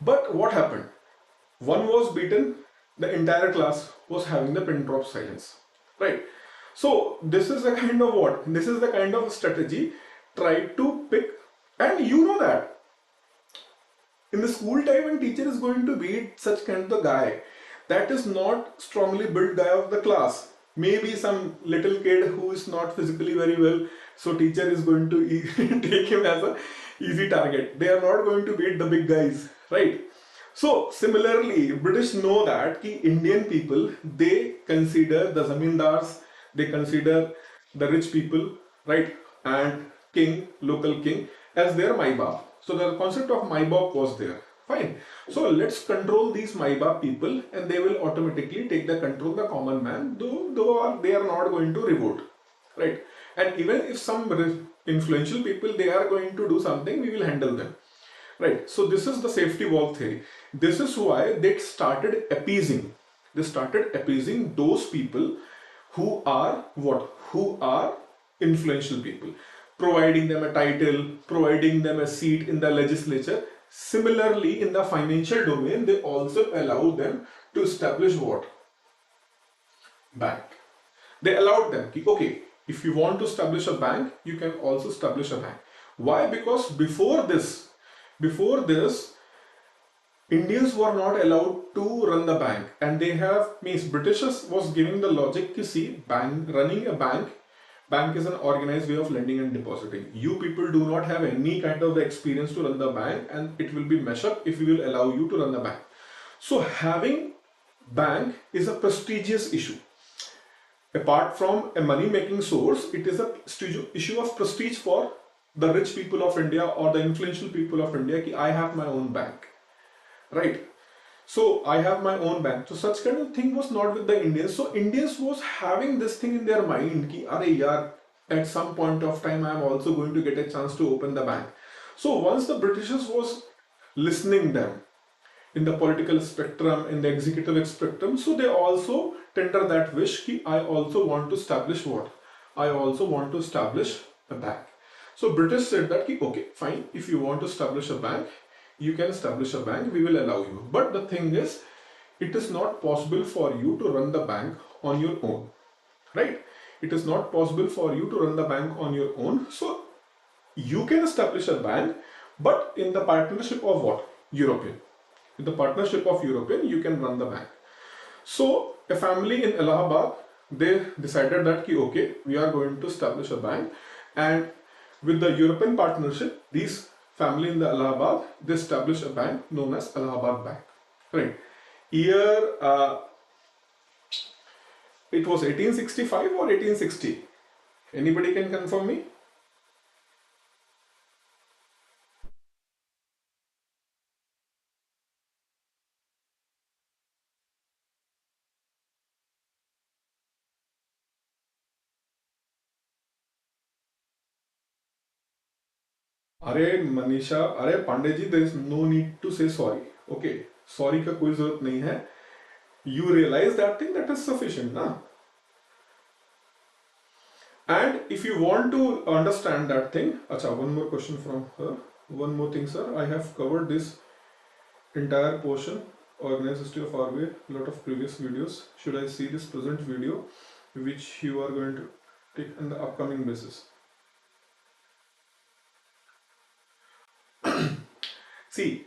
But what happened? One was beaten, the entire class was having the pin drop silence. Right? So this is the kind of what? This is the kind of strategy try to pick, and you know that in the school time when teacher is going to beat such kind of the guy, that is not strongly built guy of the class. Maybe some little kid who is not physically very well, so teacher is going to take him as a easy target. They are not going to beat the big guys, right? So similarly, British know that ki Indian people, they consider the zamindars, they consider the rich people, right, and king, local king, as their Maibab. So the concept of Maibab was there. Fine. So let's control these Maibab people, and they will automatically take the control the common man, though they are not going to revolt, right? And even if some influential people, they are going to do something, we will handle them. Right, so this is the safety valve theory. This is why they started appeasing. They started appeasing those people who are what? Who are influential people, providing them a title, providing them a seat in the legislature. Similarly, in the financial domain, they also allow them to establish what? Bank. They allowed them, okay, if you want to establish a bank, you can also establish a bank. Why? Because before this, Indians were not allowed to run the bank, and they have, means Britishers was giving the logic to see running a bank is an organized way of lending and depositing. You people do not have any kind of the experience to run the bank, and it will be messed up if we will allow you to run the bank. So having bank is a prestigious issue. Apart from a money making source, it is a issue of prestige for the rich people of India or the influential people of India ki I have my own bank, right? So I have my own bank. So such kind of thing was not with the Indians. So Indians was having this thing in their mind ki are yaar, at some point of time I am also going to get a chance to open the bank. So once the Britishers was listening them in the political spectrum, in the executive spectrum, so they also tender that wish ki I also want to establish what? I also want to establish a bank. So British said that, okay, fine, if you want to establish a bank, you can establish a bank, we will allow you. But the thing is, it is not possible for you to run the bank on your own, right? It is not possible for you to run the bank on your own. So you can establish a bank, but in the partnership of what? European. In the partnership of European, you can run the bank. So a family in Allahabad, they decided that, okay, we are going to establish a bank, and with the European partnership, these family in the Allahabad, they established a bank known as Allahabad Bank. Right. Year, it was 1865 or 1860? Anybody can confirm me? Are Manisha, are Pandey ji, there is no need to say sorry. Okay. Sorry का कोई जरूरत नहीं है. You realize that thing, that is sufficient, na? And if you want to understand that thing, acha, one more question from her. One more thing, sir. I have covered this entire portion, organized history of RBI, a lot of previous videos. Should I see this present video, which you are going to take in the upcoming basis? See,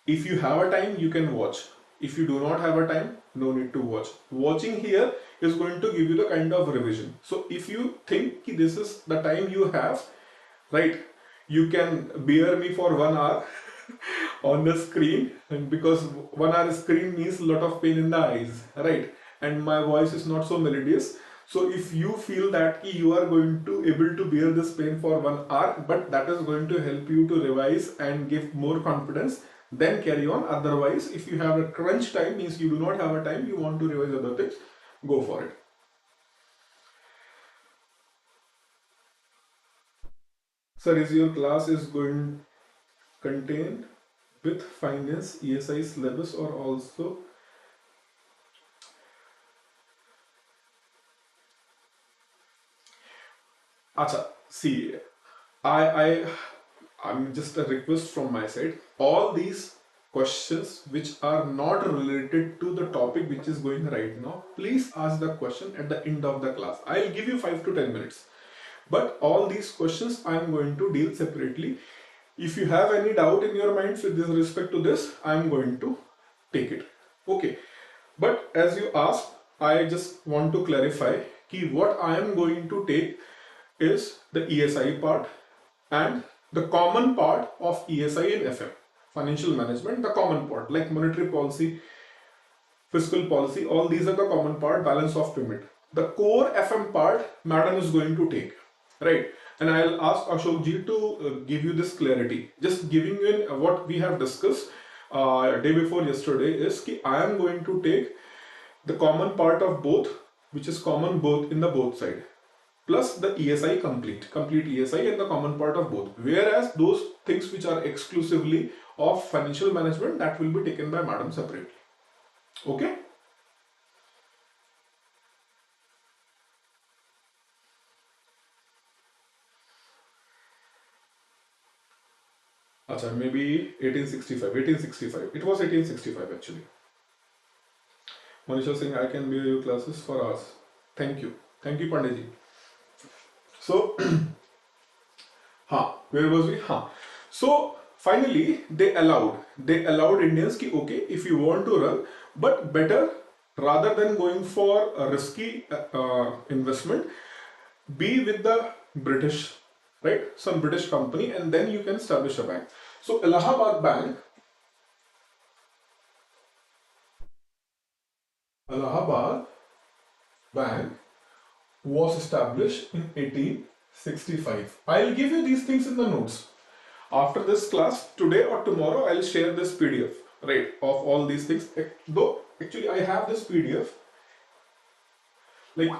if you have a time, you can watch. If you do not have a time, no need to watch. Watching here is going to give you the kind of revision. So if you think ki this is the time you have, right, you can bear me for 1 hour on the screen, and because 1 hour screen means a lot of pain in the eyes, right, and my voice is not so melodious. So if you feel that you are going to able to bear this pain for 1 hour, but that is going to help you to revise and give more confidence, then carry on. Otherwise, if you have a crunch time, means you do not have a time, you want to revise other things, go for it. Sir, is your class is going contained with finance ESI syllabus or also? Acha, see, I'm just a request from my side. All these questions which are not related to the topic which is going right now, please ask the question at the end of the class. I'll give you 5 to 10 minutes. But all these questions I am going to deal separately. If you have any doubt in your minds with respect to this, I am going to take it. Okay. But as you asked, I just want to clarify कि what I am going to take is the ESI part and the common part of ESI and FM, financial management, the common part like monetary policy, fiscal policy, all these are the common part, balance of payment. The core FM part, madam is going to take, right? And I'll ask Ashok ji to give you this clarity. Just giving you in what we have discussed day before yesterday is कि I am going to take the common part of both, which is common both in the both side, plus the ESI complete ESI and the common part of both. Whereas those things which are exclusively of financial management, that will be taken by madam separately. Okay? Achha, maybe 1865. It was 1865 actually. Manisha Singh, I can be your classes for hours. Thank you, Pandit. So, where was we? So finally they allowed Indians ki okay, if you want to run, but better rather than going for a risky investment, be with the British, right? Some British company, and then you can establish a bank. So Allahabad Bank was established in 1865. I'll give you these things in the notes. After this class, today or tomorrow, I'll share this PDF, right, of all these things. Though, actually, I have this PDF. Like,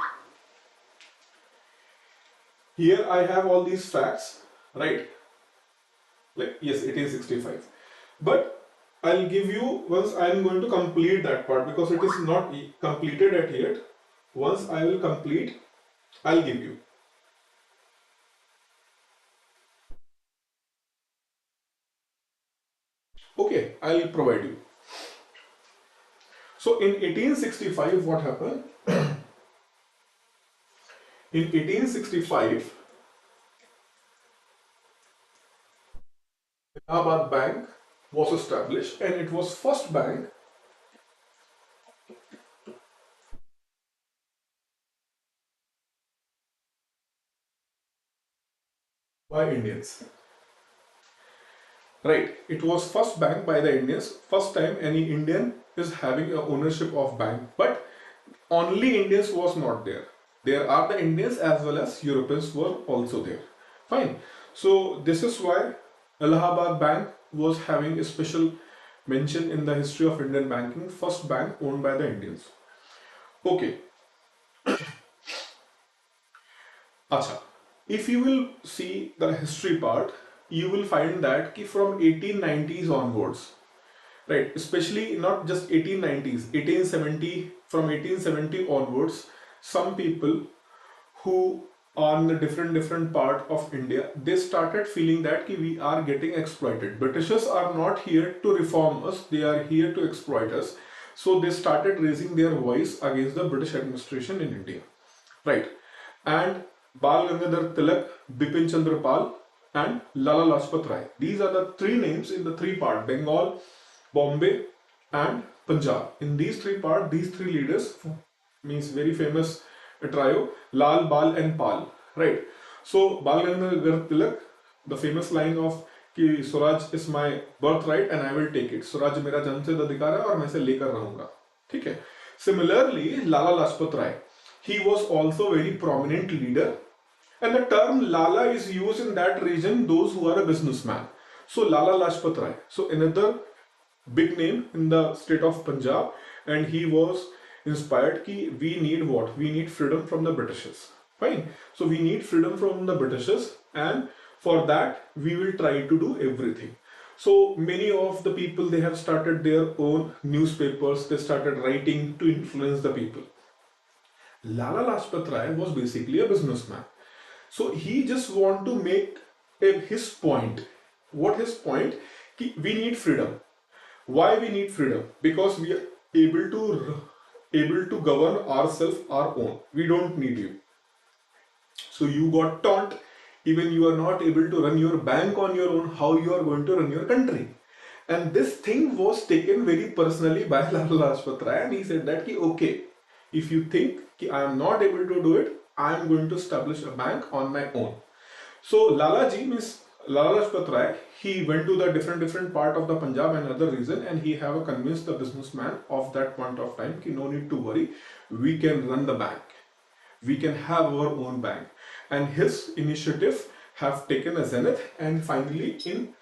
here I have all these facts, right? Like, yes, 1865. But I'll give you once I'm going to complete that part because it is not completed at yet. Once I will complete, I'll give you. Okay, I'll provide you. So in 1865, what happened? In 1865, NABARD Bank was established, and it was first bank by Indians. Right, it was first bank by the Indians. First time any Indian is having a ownership of bank, but only Indians was not there. There are the Indians as well as Europeans were also there. Fine. So this is why Allahabad Bank was having a special mention in the history of Indian banking. First bank owned by the Indians. Okay. Acha. If you will see the history part, you will find that from 1890s onwards, right? Especially not just 1890s, 1870, from 1870 onwards, some people who on the different part of India, they started feeling that we are getting exploited. Britishers are not here to reform us, they are here to exploit us. So they started raising their voice against the British administration in India, right? And Bal Gangadhar Tilak, Bipin Chandra Pal, and Lala Lajpat Rai. These are the three names in the three part: Bengal, Bombay, and Punjab. In these three part, these three leaders means very famous trio: Lal, Bal, and Pal. Right. So Bal Gangadhar Tilak, the famous line of कि Swaraj is my birthright and I will take it. Swaraj मेरा जन्मसिद्ध अधिकार है और मैं इसे लेकर रहूंगा. ठीक है. Similarly, Lala Lajpat Rai, he was also a very prominent leader, and the term Lala is used in that region those who are a businessman. So Lala Lajpat Rai, so another big name in the state of Punjab, and he was inspired कि we need what? We need freedom from the Britishers. Fine. So we need freedom from the Britishers, and for that we will try to do everything. So many of the people, they have started their own newspapers, they started writing to influence the people. Lala Lajpat Rai was basically a businessman. So he just want to make his point. What his point? We need freedom. Why we need freedom? Because we are able to govern ourselves our own. We don't need you. So you got taught, even you are not able to run your bank on your own, how you are going to run your country. And this thing was taken very personally by Lala Lajpat Rai, and he said that okay, if you think I am not able to do it, I am going to establish a bank on my own. So Lala ji means Lala Lajpat Rai, he went to the different part of the Punjab and other region, and he have convinced the businessman of that point of time कि no need to worry, we can run the bank, we can have our own bank. And his initiative have taken a zenith, and finally in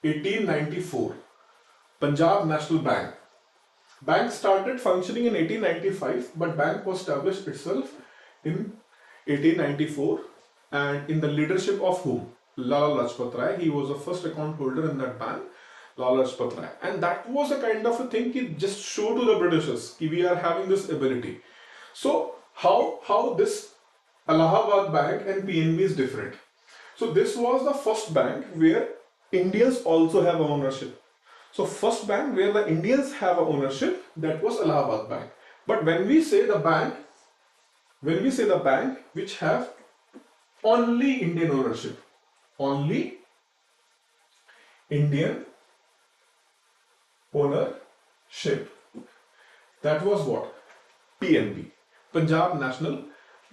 1894, Punjab National Bank started functioning in 1895, but bank was established itself in 1894, and in the leadership of whom? Lala Lajpat Rai. He was the first account holder in that bank, Lala Lajpat Rai. And that was a kind of a thing he just showed to the Britishers that we are having this ability. So how this Allahabad Bank and PNB is different. So this was the first bank where Indians also have ownership. So first bank where the Indians have ownership, that was Allahabad Bank. But when we say the bank which have only Indian ownership, only Indian ownership, that was what? PNB, Punjab National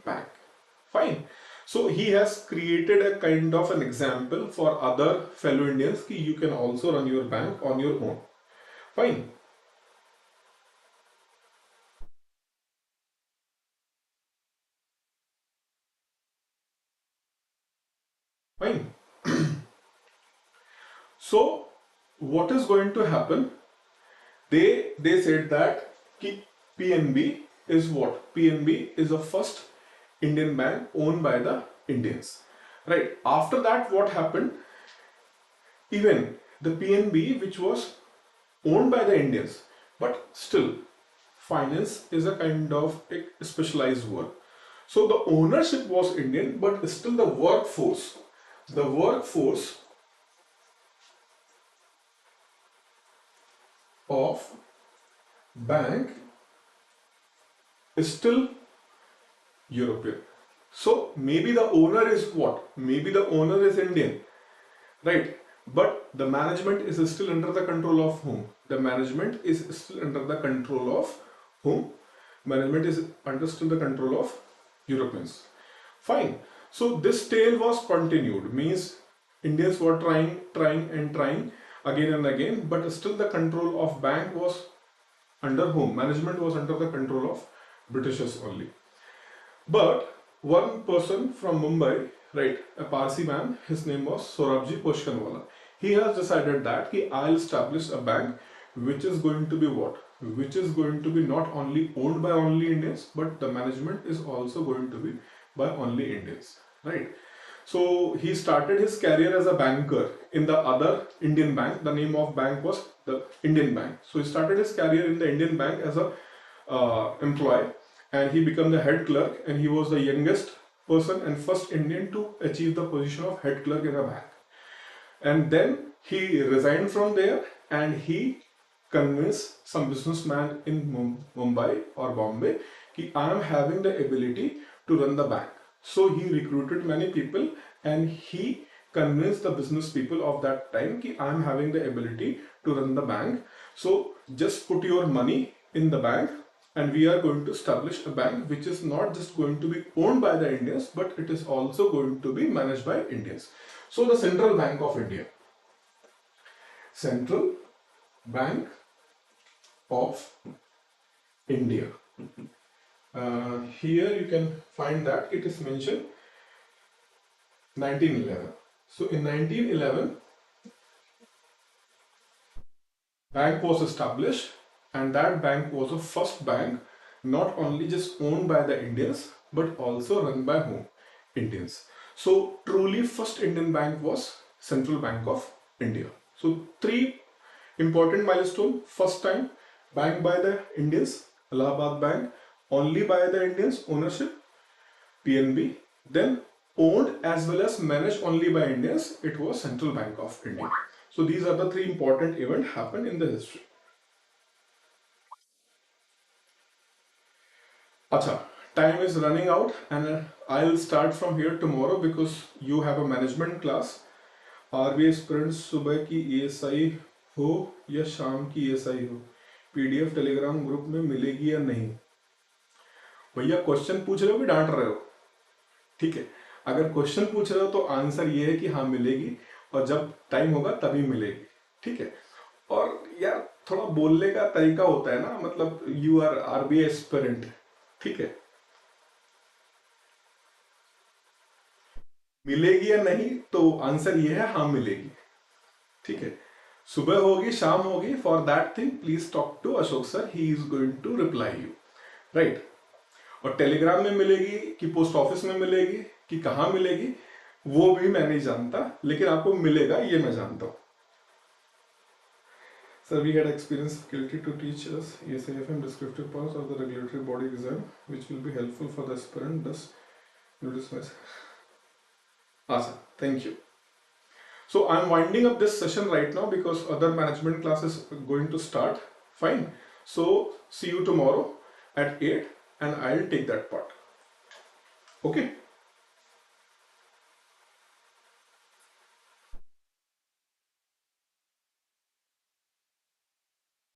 Bank. Fine. So he has created a kind of an example for other fellow Indians that you can also run your bank on your own. Fine. Fine. So what is going to happen? They said that PNB is what? PNB is the first Indian bank owned by the Indians. Right. After that, what happened? Even the PNB, which was owned by the Indians, but still finance is a kind of a specialized work. So the ownership was Indian, but still the workforce of bank is still European. So maybe the owner is what? Maybe the owner is Indian, right? But the management is still under the control of whom? The management is still under the control of whom? Management is still the control of Europeans. Fine. So this tale was continued, means Indians were trying again and again, but still the control of bank was under whom? Management was under the control of Britishers only. But one person from Mumbai, right, a Parsi man, his name was Sorabji Poshkanwala. He has decided that I'll establish a bank which is going to be what? Which is going to be not only owned by only Indians, but the management is also going to be by only Indians, right? So he started his career as a banker in the other Indian bank. The name of bank was the Indian Bank. So he started his career in the Indian Bank as a employee, and he became the head clerk, and he was the youngest person and first Indian to achieve the position of head clerk in a bank. And then he resigned from there and he convinced some businessman in Mumbai or Bombay that I am having the ability to run the bank. So he recruited many people and he convinced the business people of that time that I am having the ability to run the bank. So just put your money in the bank and we are going to establish a bank which is not just going to be owned by the Indians, but it is also going to be managed by Indians. So the Central Bank of India. Central Bank of India. Here you can find that it is mentioned 1911. So in 1911, bank was established, and that bank was the first bank not only just owned by the Indians but also run by whom? Indians. So truly first Indian bank was Central Bank of India. So three important milestones. First time bank by the Indians, Allahabad Bank, only by the Indians, ownership, PNB. Then owned as well as managed only by Indians, it was Central Bank of India. So these are the three important events happened in the history. Acha, time is running out and I'll start from here tomorrow because you have a management class. RBI students सुबह की ESI हो या शाम की ESI हो, PDF Telegram group में मिलेगी या नहीं? भैया क्वेश्चन पूछ रहे हो कि डांट रहे हो? ठीक है, अगर क्वेश्चन पूछ रहे हो तो आंसर ये है कि हाँ मिलेगी, और जब टाइम होगा तभी मिलेगी. ठीक है, और यार थोड़ा बोलने का तरीका होता है ना, मतलब यू आर RBI एस्पिरेंट. ठीक है, मिलेगी या नहीं तो आंसर ये है हाँ मिलेगी. ठीक है, सुबह होगी शाम होगी, for that thing please talk to Ashok sir, he is going to reply you. Right, और टेलीग्राम में मिलेगी कि पोस्ट ऑफिस में मिलेगी कि कहाँ मिलेगी वो भी मैं नहीं जानता, लेकिन आपको मिलेगा ये मैं जानता हूँ. Sir, we had experience faculty to teach us ASIFM descriptive parts of the regulatory body exam, which will be helpful for the aspirant. Thus, notice my. Awesome, thank you. So I'm winding up this session right now because other management class is going to start. Fine. So see you tomorrow at 8 and I'll take that part. Okay.